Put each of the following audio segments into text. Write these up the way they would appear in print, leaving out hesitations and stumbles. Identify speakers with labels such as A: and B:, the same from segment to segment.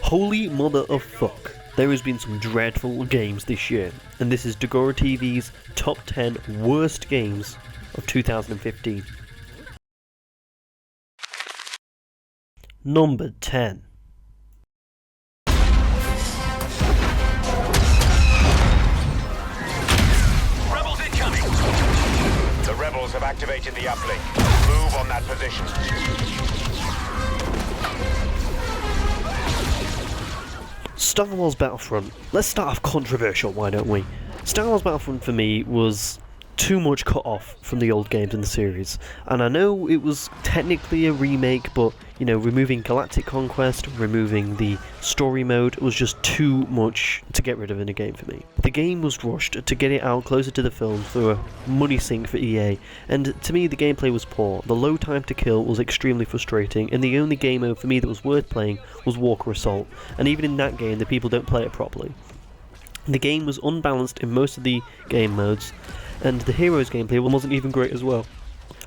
A: Holy mother of fuck. There has been some dreadful games this year, and this is Dagora TV's top 10 worst games of 2015. Number 10.
B: Rebels incoming! The rebels have activated the uplink. Move on that position.
A: Star Wars Battlefront. Let's start off controversial, why don't we? Star Wars Battlefront for me was too much cut off from the old games in the series, and I know it was technically a remake, but you know, removing Galactic Conquest, removing the story mode was just too much to get rid of in a game for me. The game was rushed to get it out closer to the film through a money sink for EA, and to me the gameplay was poor. The low time to kill was extremely frustrating, and the only game mode for me that was worth playing was Walker Assault, and even in that game the people don't play it properly. The game was unbalanced in most of the game modes, and the Heroes gameplay wasn't even great as well.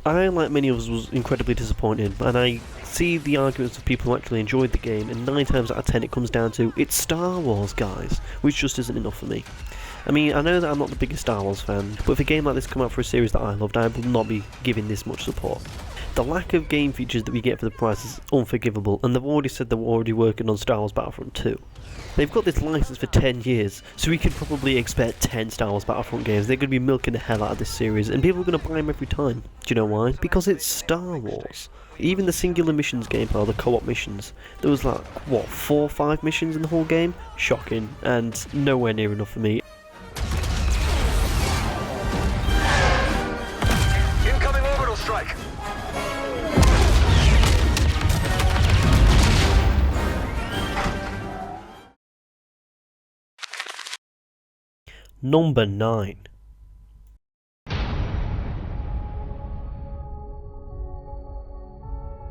A: I, like many of us, was incredibly disappointed, and I see the arguments of people who actually enjoyed the game, and 9 times out of 10 it comes down to, it's Star Wars, guys, which just isn't enough for me. I mean, I know that I'm not the biggest Star Wars fan, but if a game like this come out for a series that I loved, I will not be giving this much support. The lack of game features that we get for the price is unforgivable, and they've already said they're already working on Star Wars Battlefront 2. They've got this license for 10 years, so we can probably expect 10 Star Wars Battlefront games. They're going to be milking the hell out of this series, and people are going to buy them every time. Do you know why? Because it's Star Wars. Even the singular missions gameplay, or the co-op missions, there was like, what, 4 or 5 missions in the whole game? Shocking, and nowhere near enough for me.
B: Incoming orbital strike!
A: Number 9.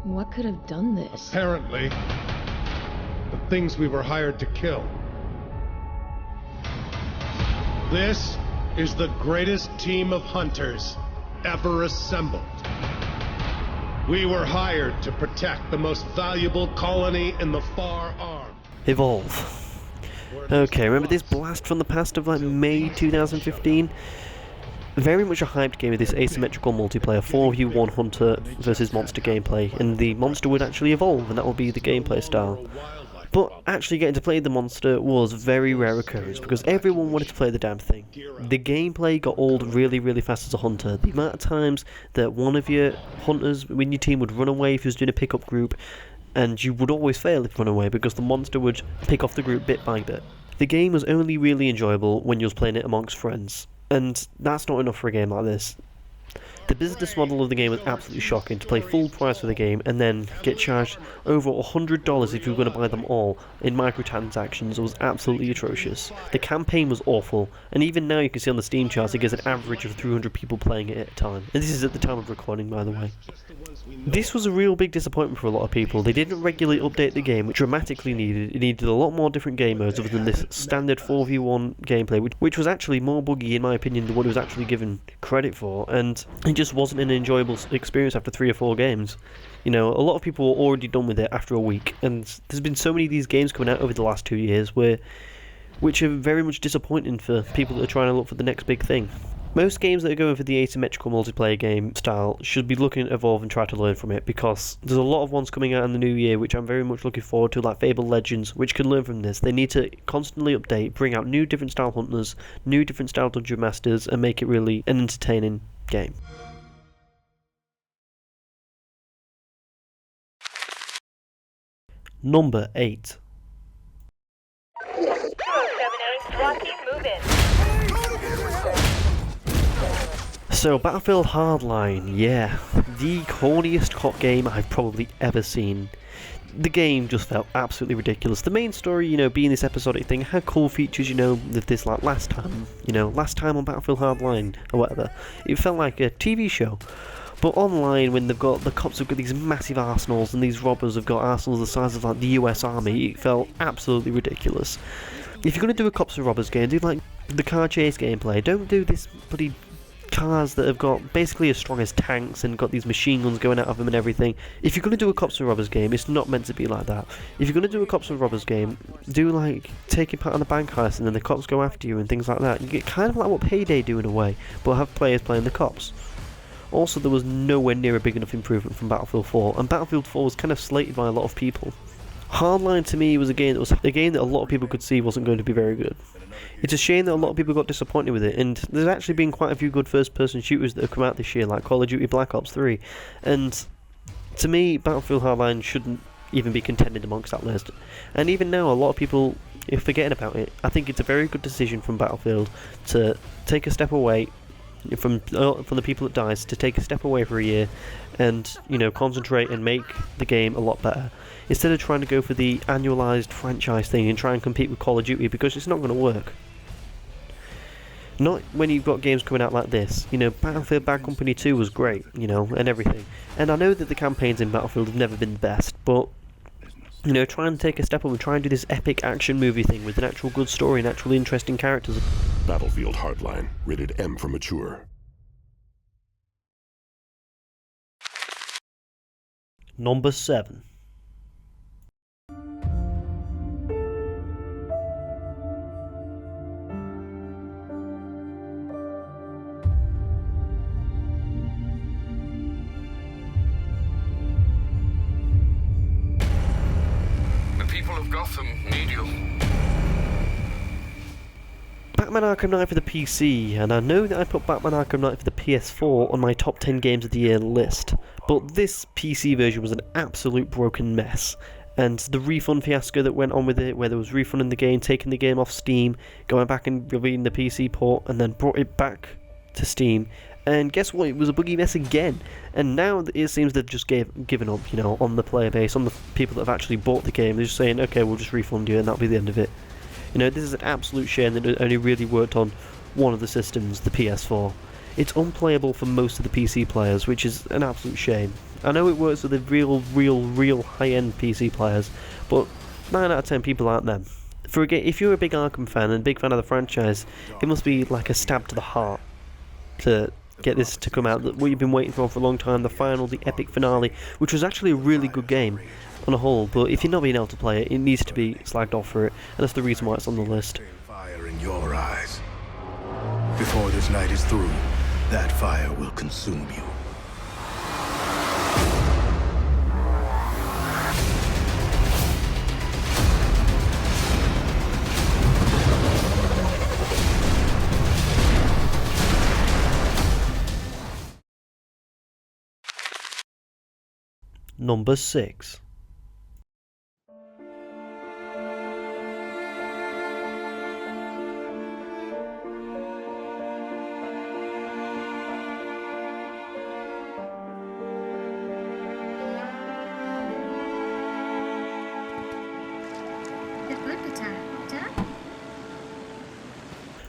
C: What could have done this?
D: Apparently, the things we were hired to kill. This is the greatest team of hunters ever assembled. We were hired to protect the most valuable colony in the far arm.
A: Evolve. Okay, remember this blast from the past of like May 2015? Very much a hyped game with this asymmetrical multiplayer, 4v1 hunter versus monster gameplay, and the monster would actually evolve, and that would be the gameplay style. But actually getting to play the monster was very rare occurrence, because everyone wanted to play the damn thing. The gameplay got old really, really fast as a hunter. The amount of times that one of your hunters in your team would run away if he was doing a pickup group, and you would always fail if you run away because the monster would pick off the group bit by bit. The game was only really enjoyable when you was playing it amongst friends, and that's not enough for a game like this. The business model of the game was absolutely shocking. To play full price for the game and then get charged over $100 if you were going to buy them all in microtransactions was absolutely atrocious. The campaign was awful, and even now you can see on the Steam charts it gets an average of 300 people playing it at a time. And this is at the time of recording, by the way. This was a real big disappointment for a lot of people. They didn't regularly update the game, which dramatically needed. It needed a lot more different game modes other than this standard 4v1 gameplay, which was actually more buggy in my opinion than what it was actually given credit for, and it just wasn't an enjoyable experience after 3 or 4 games. You know, a lot of people were already done with it after a week, and there's been so many of these games coming out over the last 2 years which are very much disappointing for people that are trying to look for the next big thing. Most games that are going for the asymmetrical multiplayer game style should be looking at Evolve and try to learn from it, because there's a lot of ones coming out in the new year which I'm very much looking forward to, like Fable Legends, which can learn from this. They need to constantly update, bring out new different style hunters, new different style dungeon masters, and make it really an entertaining game. Number 8. So, Battlefield Hardline, yeah, the corniest COD game I've probably ever seen. The game just felt absolutely ridiculous. The main story, you know, being this episodic thing, had cool features, you know, with this, like, last time on Battlefield Hardline, or whatever. It felt like a TV show. But online, when the cops have got these massive arsenals, and these robbers have got arsenals the size of, like, the US Army, it felt absolutely ridiculous. If you're going to do a cops and robbers game, do, like, the car chase gameplay. Don't do this bloody cars that have got basically as strong as tanks and got these machine guns going out of them and everything. If you're going to do a cops and robbers game, it's not meant to be like that. If you're going to do a cops and robbers game, do like taking part in a bank heist and then the cops go after you and things like that. You get kind of like what Payday do in a way, but have players playing the cops. Also, there was nowhere near a big enough improvement from Battlefield 4, and Battlefield 4 was kind of slated by a lot of people. Hardline to me was a game that a lot of people could see wasn't going to be very good. It's a shame that a lot of people got disappointed with it, and there's actually been quite a few good first-person shooters that have come out this year, like Call of Duty Black Ops 3, and to me, Battlefield Hardline shouldn't even be contended amongst that list. And even now, a lot of people are forgetting about it. I think it's a very good decision from Battlefield to take a step away from the people at DICE, to take a step away for a year and, you know, concentrate and make the game a lot better, instead of trying to go for the annualized franchise thing and try and compete with Call of Duty, because it's not going to work. Not when you've got games coming out like this. You know, Battlefield Bad Company 2 was great, you know, and everything. And I know that the campaigns in Battlefield have never been the best, but, you know, try and take a step up and try and do this epic action movie thing with an actual good story and actually interesting characters.
C: Battlefield Hardline, rated M for mature.
A: Number 7.
E: The people of Gotham need you.
A: Batman Arkham Knight for the PC, and I know that I put Batman Arkham Knight for the PS4 on my top 10 games of the year list, but this PC version was an absolute broken mess. And the refund fiasco that went on with it, where there was refunding the game, taking the game off Steam, going back and reading the PC port, and then brought it back to Steam. And guess what? It was a buggy mess again. And now it seems they've just given up, you know, on the player base, on the people that have actually bought the game. They're just saying, okay, we'll just refund you, and that'll be the end of it. You know, this is an absolute shame that it only really worked on one of the systems, the PS4. It's unplayable for most of the PC players, which is an absolute shame. I know it works with the real high-end PC players, but 9 out of 10 people aren't them. For a game, if you're a big Arkham fan and a big fan of the franchise, it must be like a stab to the heart to get this to come out. What you've been waiting for a long time, the epic finale, which was actually a really good game on a whole, but if you're not being able to play it, it needs to be slagged off for it, and that's the reason why it's on the list.
F: Fire in your eyes. Before this night is through, that fire will consume you.
A: Number 6.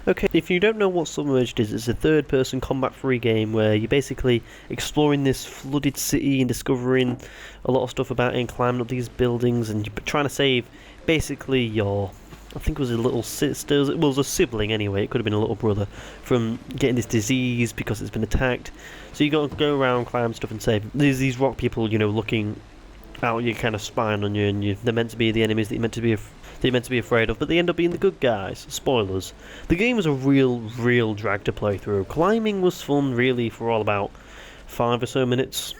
A: Okay, if you don't know what Submerged is, it's a third-person combat-free game where you're basically exploring this flooded city and discovering a lot of stuff about it and climbing up these buildings and trying to save basically your, I think it was a little sister, it was a sibling anyway, it could have been a little brother, from getting this disease because it's been attacked. So you got to go around, climb stuff and save. There's these rock people, you know, looking out, you're kind of spying on you, and they're meant to be the enemies that you're meant to be afraid of, but they end up being the good guys. Spoilers. The game was a real drag to play through. Climbing was fun, really, for all about 5 or so minutes,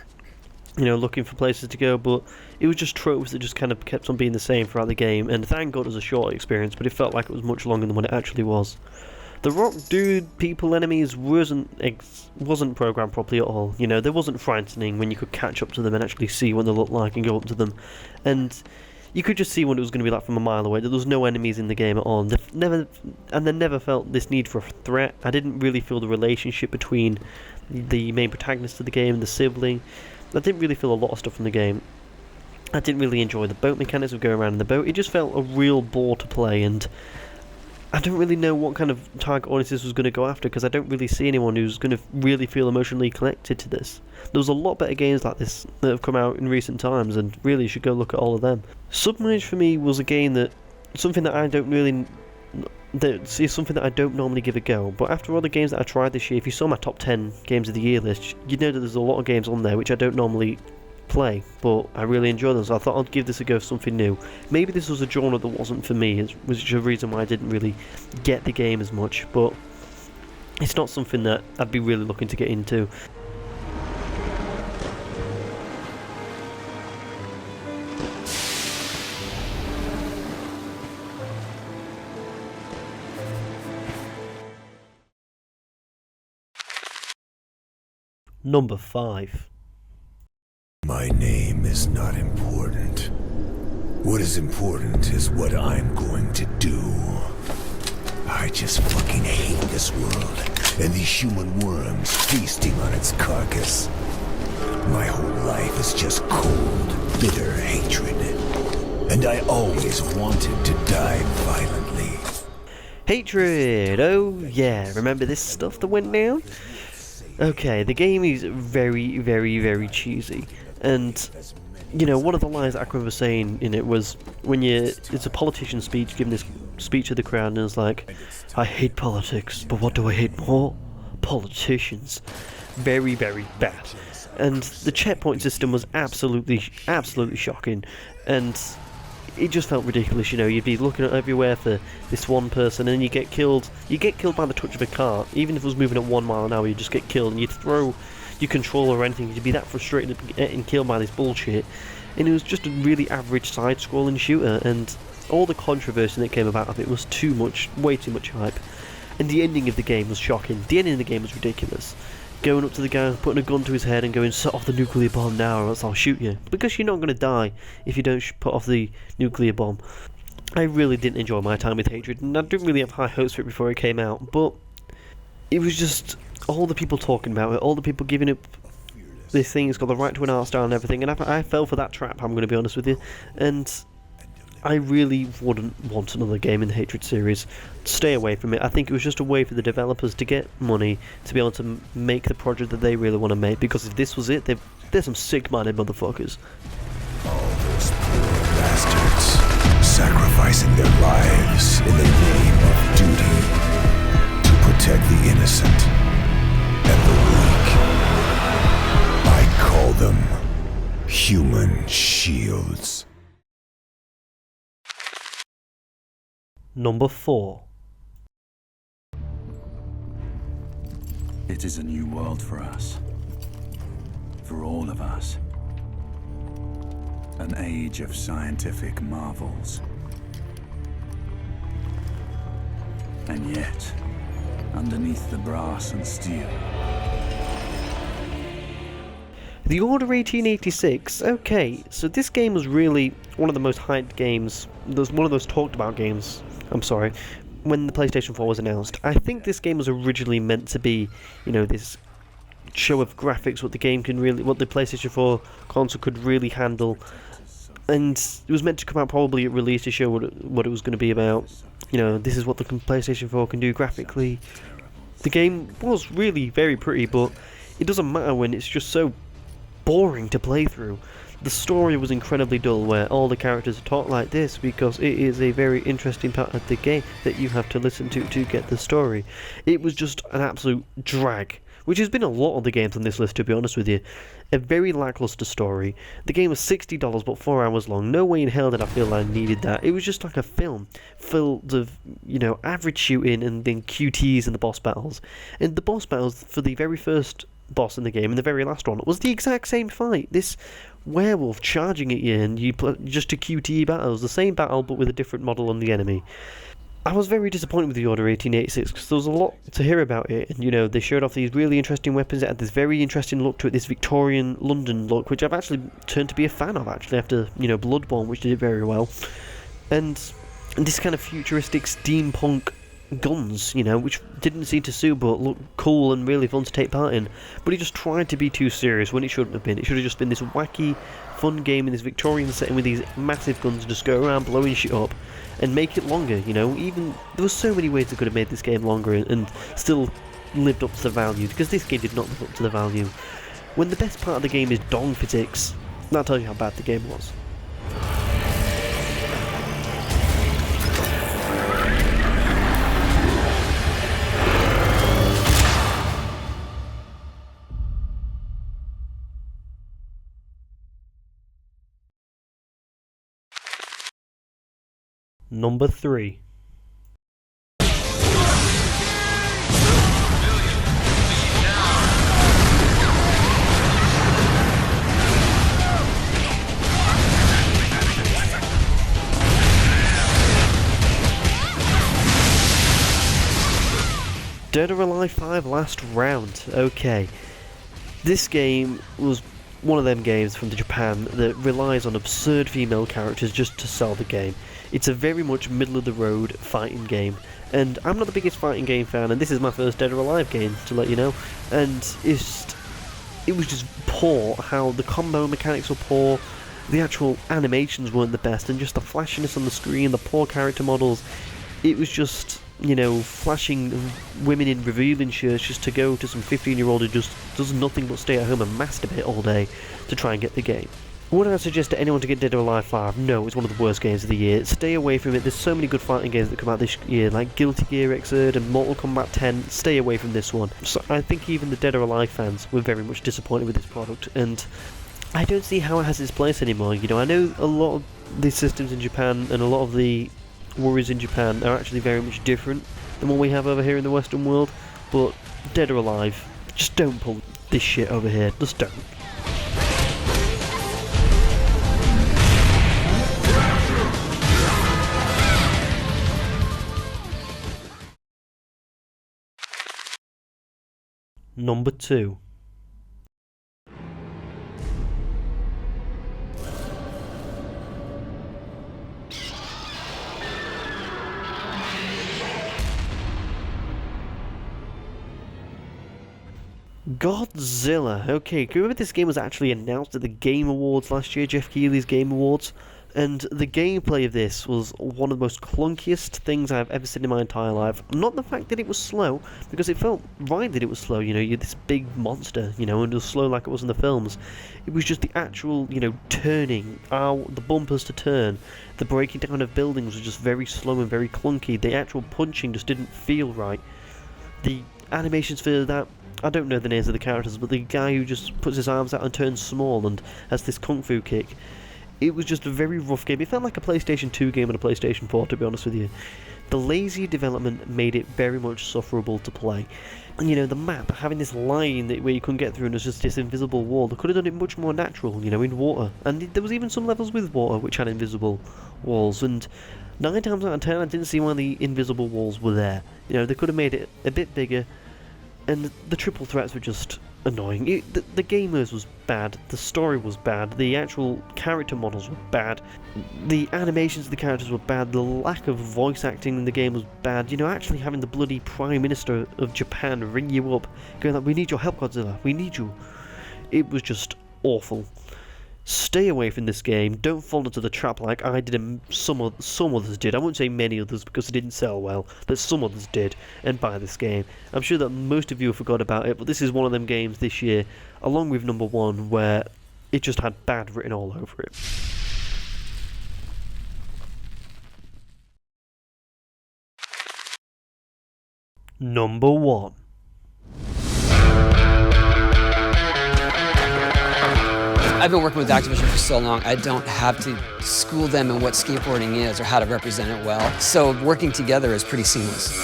A: you know, looking for places to go, but it was just tropes that just kind of kept on being the same throughout the game, and thank God it was a short experience, but it felt like it was much longer than what it actually was. The rock dude, people, enemies wasn't programmed properly at all. You know, they wasn't frightening when you could catch up to them and actually see what they looked like and go up to them, and you could just see what it was going to be like from a mile away. There was no enemies in the game at all. They never felt this need for a threat. I didn't really feel the relationship between the main protagonist of the game and the sibling. I didn't really feel a lot of stuff from the game. I didn't really enjoy the boat mechanics of going around in the boat. It just felt a real bore to play, and I don't really know what kind of target audience this was going to go after, because I don't really see anyone who's going to really feel emotionally connected to this. There's a lot better games like this that have come out in recent times, and really you should go look at all of them. Submerged for me was a game that, something that I don't really that is something that I don't normally give a go, but after all the games that I tried this year, if you saw my top 10 games of the year list, you'd know that there's a lot of games on there which I don't normally play, but I really enjoy them, so I thought I'd give this a go for something new. Maybe this was a genre that wasn't for me, which is a reason why I didn't really get the game as much, but it's not something that I'd be really looking to get into. Number 5.
F: My name is not important. What is important is what I'm going to do. I just fucking hate this world and these human worms feasting on its carcass. My whole life is just cold, bitter hatred. And I always wanted to die violently.
A: Hatred! Oh yeah, remember this stuff that went down? Okay, the game is very, very, very cheesy, and you know, one of the lines that I remember saying in it was when it's a politician speech, giving this speech to the crowd, and it's like, I hate politics, but what do I hate more? Politicians. Very, very bad. And the checkpoint system was absolutely shocking, and it just felt ridiculous. You know, you'd be looking at everywhere for this one person, and then you get killed by the touch of a car. Even if it was moving at 1 mile an hour, you'd just get killed, and you'd throw your controller or anything. You'd be that frustrated at getting killed by this bullshit. And it was just a really average side-scrolling shooter, and all the controversy that came about of it was too much, way too much hype. And the ending of the game was shocking. The ending of the game was ridiculous. Going up to the guy, putting a gun to his head and going, set off the nuclear bomb now or else I'll shoot you. Because you're not going to die if you don't put off the nuclear bomb. I really didn't enjoy my time with Hatred, and I didn't really have high hopes for it before it came out, but it was just all the people talking about it, all the people giving it this thing, it's got the right to an art style and everything, and I fell for that trap, I'm going to be honest with you, and I really wouldn't want another game in the Hatred series. Stay away from it. I think it was just a way for the developers to get money to be able to make the project that they really want to make, because if this was it, they're some sick-minded motherfuckers.
F: All those poor bastards, sacrificing their lives in the name of duty to protect the innocent and the weak. I call them human shields.
A: Number 4.
G: It is a new world for us. For all of us. An age of scientific marvels. And yet, underneath the brass and steel,
A: The Order 1886. Okay, so this game was really one of the most hyped games. It was one of those talked about games. I'm sorry. When the PlayStation 4 was announced, I think this game was originally meant to be, you know, this show of graphics, what the PlayStation 4 console could really handle, and it was meant to come out probably at release to show what it was going to be about. You know, this is what the PlayStation 4 can do graphically. The game was really very pretty, but it doesn't matter when it's just so boring to play through. The story was incredibly dull, where all the characters talk like this because it is a very interesting part of the game that you have to listen to get the story. It was just an absolute drag, which has been a lot of the games on this list, to be honest with you. A very lackluster story. The game was $60 but 4 hours long. No way in hell did I feel I needed that. It was just like a film filled of, you know, average shooting and then QTs and the boss battles. And the boss battles for the very first boss in the game and the very last one was the exact same fight. This werewolf charging at you and you just a QTE battle. It was the same battle but with a different model on the enemy. I was very disappointed with the Order 1886 because there was a lot to hear about it, and you know, they showed off these really interesting weapons. It had this very interesting look to it, this Victorian London look, which I've actually turned to be a fan of actually after, you know, Bloodborne, which did it very well, and this kind of futuristic steampunk guns, you know, which didn't seem to suit but looked cool and really fun to take part in. But it just tried to be too serious when it shouldn't have been. It should have just been this wacky, fun game in this Victorian setting with these massive guns and just go around blowing shit up and make it longer, you know. Even there were so many ways they could have made this game longer and still lived up to the value, because this game did not live up to the value. When the best part of the game is dong physics, that tells you how bad the game was. Number 3. Dead or Alive 5 Last Round. Okay. This game was one of them games from Japan that relies on absurd female characters just to sell the game. It's a very much middle-of-the-road fighting game, and I'm not the biggest fighting game fan, and this is my first Dead or Alive game, to let you know, and it was just poor. How the combo mechanics were poor, the actual animations weren't the best, and just the flashiness on the screen, the poor character models. It was just, you know, flashing women in revealing shirts just to go to some 15-year-old who just does nothing but stay at home and masturbate all day to try and get the game. Would I suggest to anyone to get Dead or Alive 5? No, it's one of the worst games of the year. Stay away from it. There's so many good fighting games that come out this year, like Guilty Gear Xrd and Mortal Kombat 10. Stay away from this one. So I think even the Dead or Alive fans were very much disappointed with this product, and I don't see how it has its place anymore. You know, I know a lot of the systems in Japan and a lot of the worries in Japan are actually very much different than what we have over here in the Western world, but Dead or Alive, just don't pull this shit over here. Just don't. Number 2. Godzilla. Okay, can you remember this game was actually announced at the Game Awards last year, Jeff Keighley's Game Awards? And the gameplay of this was one of the most clunkiest things I've ever seen in my entire life. Not the fact that it was slow, because it felt right that it was slow, you know, you're this big monster, you know, and it was slow like it was in the films. It was just the actual, you know, turning, the bumpers to turn, the breaking down of buildings was just very slow and very clunky. The actual punching just didn't feel right. The animations for that, I don't know the names of the characters, but the guy who just puts his arms out and turns small and has this kung fu kick, it was just a very rough game. It felt like a PlayStation 2 game and a PlayStation 4, to be honest with you. The lazy development made it very much sufferable to play. And you know, the map, having this line where you couldn't get through and there's just this invisible wall, they could have done it much more natural, you know, in water. And there was even some levels with water which had invisible walls, and 9 times out of 10 I didn't see why the invisible walls were there. You know, they could have made it a bit bigger, and the triple threats were just annoying. The gamers was bad, the story was bad, the actual character models were bad, the animations of the characters were bad, the lack of voice acting in the game was bad. You know, actually having the bloody Prime Minister of Japan ring you up, going like, "We need your help, Godzilla, we need you." It was just awful. Stay away from this game. Don't fall into the trap like I did and some others did. I won't say many others because it didn't sell well, but some others did, and buy this game. I'm sure that most of you forgot about it, but this is one of them games this year, along with number 1, where it just had bad written all over it. Number 1.
H: I've been working with Activision for so long, I don't have to school them in what skateboarding is or how to represent it well. So working together is pretty seamless.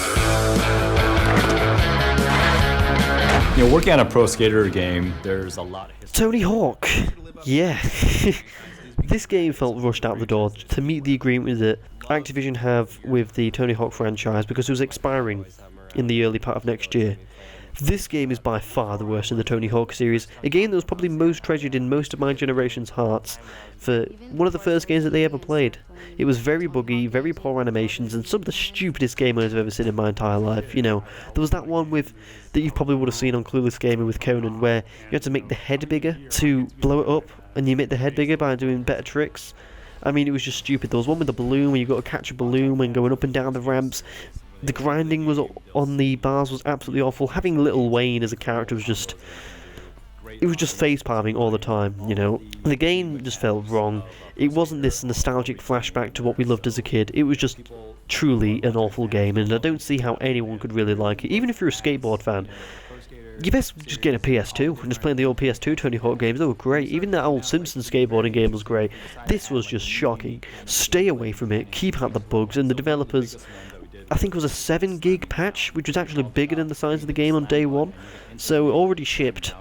I: You know, working on a pro skater game, there's a lot of history.
A: Tony Hawk! Yeah. This game felt rushed out the door to meet the agreement that Activision have with the Tony Hawk franchise, because it was expiring in the early part of next year. This game is by far the worst in the Tony Hawk series, a game that was probably most treasured in most of my generation's hearts, for one of the first games that they ever played. It was very buggy, very poor animations, and some of the stupidest game modes I've ever seen in my entire life. You know, there was that one that you probably would have seen on Clueless Gamer with Conan, where you had to make the head bigger to blow it up, and you make the head bigger by doing better tricks. I mean, it was just stupid. There was one with the balloon where you got to catch a balloon when going up and down the ramps. The grinding was on the bars was absolutely awful. Having Lil Wayne as a character was just... it was just face-palming all the time, you know. The game just felt wrong. It wasn't this nostalgic flashback to what we loved as a kid. It was just truly an awful game, and I don't see how anyone could really like it. Even if you're a skateboard fan, you best just get a PS2 and just playing the old PS2 Tony Hawk games. They were great. Even that old Simpsons skateboarding game was great. This was just shocking. Stay away from it, keep out the bugs, and the developers, I think it was a 7 gig patch, which was actually bigger than the size of the game on day one, so already shipped.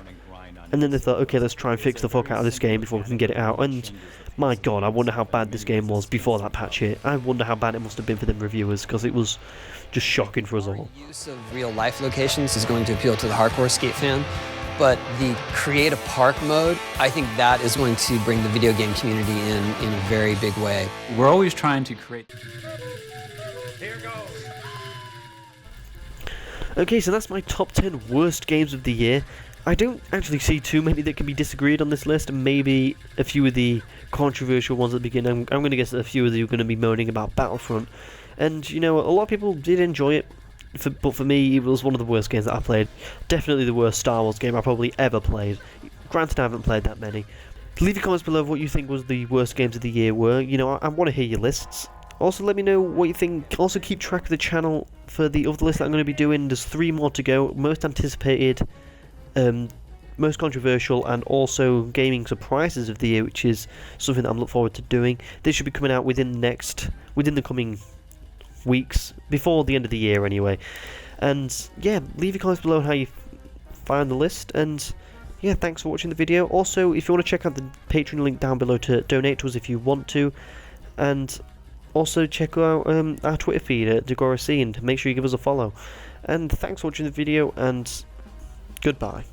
A: And then they thought, okay, let's try and fix the fuck out of this game before we can get it out. And my god, I wonder how bad this game was before that patch hit. I wonder how bad it must have been for them reviewers, because it was just shocking for us all.
H: Use of real life locations is going to appeal to the hardcore skate fan, but the create a park mode, I think that is going to bring the video game community in a very big way.
I: We're always trying to create...
A: Okay, so that's my top 10 worst games of the year. I don't actually see too many that can be disagreed on this list, and maybe a few of the controversial ones at the beginning. I'm going to guess that a few of you are going to be moaning about Battlefront. And, you know, a lot of people did enjoy it, but for me, it was one of the worst games that I played. Definitely the worst Star Wars game I probably ever played. Granted, I haven't played that many. Leave your comments below what you think was the worst games of the year were. You know, I want to hear your lists. Also, let me know what you think. Also, keep track of the channel for the other list that I'm going to be doing. There's 3 more to go. Most anticipated, most controversial, and also gaming surprises of the year, which is something that I'm looking forward to doing. This should be coming out within the coming weeks, before the end of the year anyway. And yeah, leave your comments below on how you find the list. And yeah, thanks for watching the video. Also, if you want to check out the Patreon link down below to donate to us if you want to, and also check out our Twitter feed at DagoraC and make sure you give us a follow. And thanks for watching the video, and goodbye.